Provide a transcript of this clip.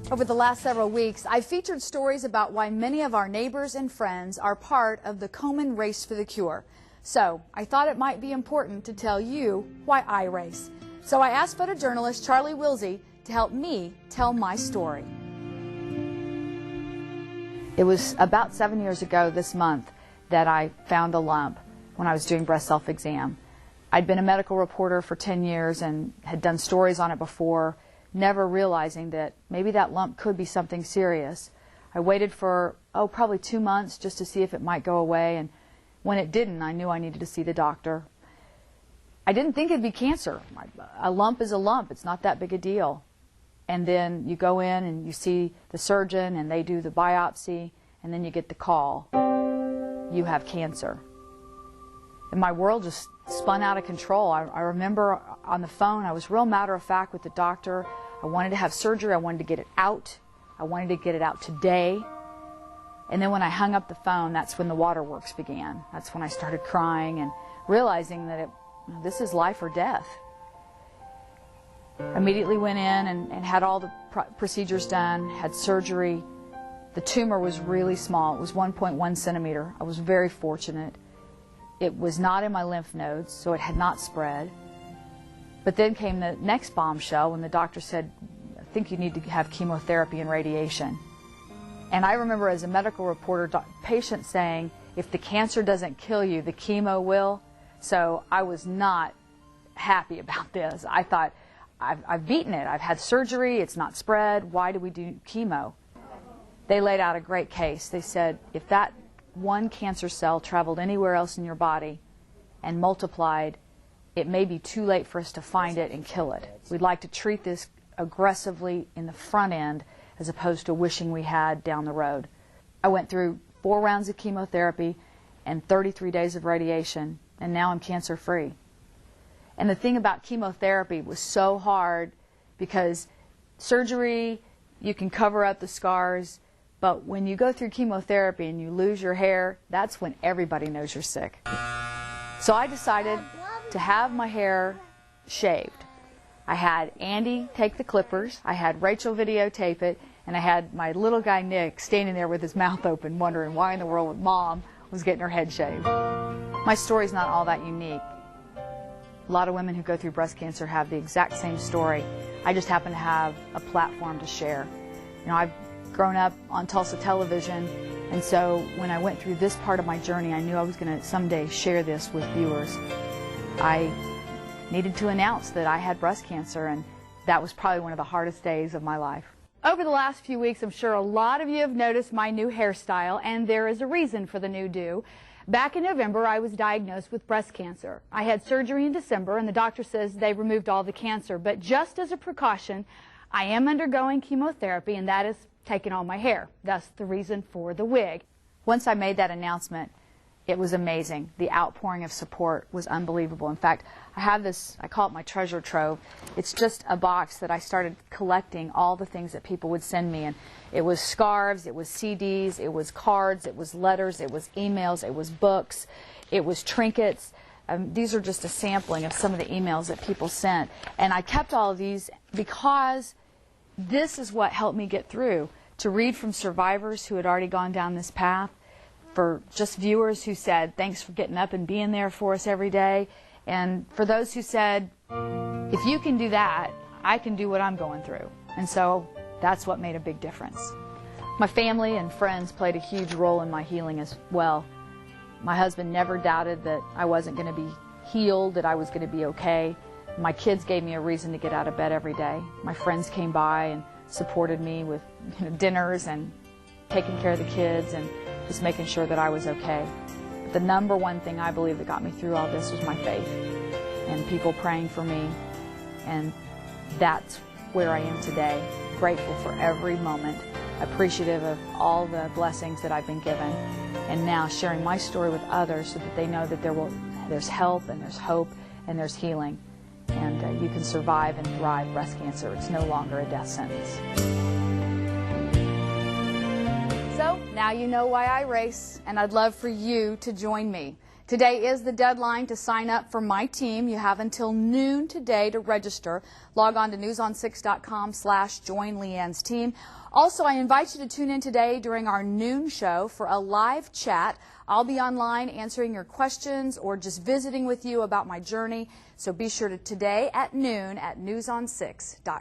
Over the last several weeks, I've featured stories about why many of our neighbors and friends are part of the Komen Race for the Cure. So I thought it might be important to tell you why I race. So I asked photojournalist Charlie Wilsey to help me tell my story. It was about 7 years ago this month that I found a lump when I was doing breast self-exam. I'd been a medical reporter for 10 years and had done stories on it before, never realizing that maybe that lump could be something serious. I waited for, probably 2 months just to see if it might go away, and when it didn't, I knew I needed to see the doctor. I didn't think it'd be cancer. A lump is a lump. It's not that big a deal. And then you go in and you see the surgeon and they do the biopsy, and then you get the call. You have cancer. And my world just spun out of control. I remember on the phone, I was real matter-of-fact with the doctor. I wanted to have surgery. I wanted to get it out. I wanted to get it out today. And then when I hung up the phone, that's when the waterworks began. That's when I started crying and realizing that this is life or death. Immediately went in and had all the procedures done, had surgery. The tumor was really small. It was 1.1 centimeter. I was very fortunate. It was not in my lymph nodes, so it had not spread. But then came the next bombshell when the doctor said, I think you need to have chemotherapy and radiation. And I remember as a medical reporter, patients saying, if the cancer doesn't kill you, the chemo will. So I was not happy about this. I thought, I've beaten it. I've had surgery. It's not spread. Why do we do chemo? They laid out a great case. They said, if that one cancer cell traveled anywhere else in your body and multiplied, it may be too late for us to find it and kill it. We'd like to treat this aggressively in the front end as opposed to wishing we had down the road. I went through 4 rounds of chemotherapy and 33 days of radiation, and now I'm cancer-free. And the thing about chemotherapy was so hard because surgery, you can cover up the scars, but when you go through chemotherapy and you lose your hair, that's when everybody knows you're sick. So I decided to have my hair shaved. I had Andy take the clippers, I had Rachel videotape it, and I had my little guy Nick standing there with his mouth open wondering why in the world Mom was getting her head shaved. My story's not all that unique. A lot of women who go through breast cancer have the exact same story. I just happen to have a platform to share. You know, I've grown up on Tulsa television, and so when I went through this part of my journey, I knew I was going to someday share this with viewers. I needed to announce that I had breast cancer, and that was probably one of the hardest days of my life. Over the last few weeks, I'm sure a lot of you have noticed my new hairstyle, and there is a reason for the new do. Back in November, I was diagnosed with breast cancer. I had surgery in December, and the doctor says they removed all the cancer. But just as a precaution, I am undergoing chemotherapy, and that is taking all my hair. Thus, the reason for the wig. Once I made that announcement, it was amazing. The outpouring of support was unbelievable. In fact, I have this, I call it my treasure trove. It's just a box that I started collecting all the things that people would send me. And it was scarves, it was CDs, it was cards, it was letters, it was emails, it was books, it was trinkets. These are just a sampling of some of the emails that people sent. And I kept all of these because this is what helped me get through. To read from survivors who had already gone down this path, for just viewers who said, thanks for getting up and being there for us every day, and for those who said, if you can do that, I can do what I'm going through. And so that's what made a big difference. My family and friends played a huge role in my healing as well. My husband never doubted that I wasn't going to be healed, that I was going to be okay. My kids gave me a reason to get out of bed every day. My friends came by and supported me with dinners and taking care of the kids and just making sure that I was okay. But the number one thing I believe that got me through all this was my faith and people praying for me, and that's where I am today. Grateful for every moment, appreciative of all the blessings that I've been given, and now sharing my story with others so that they know that there's help and there's hope and there's healing, and you can survive and thrive breast cancer. It's no longer a death sentence. So now you know why I race, and I'd love for you to join me. Today is the deadline to sign up for my team. You have until noon today to register. Log on to newson6.com/join LeAnne's team. Also, I invite you to tune in today during our noon show for a live chat. I'll be online answering your questions or just visiting with you about my journey. So be sure to today at noon at newson6.com.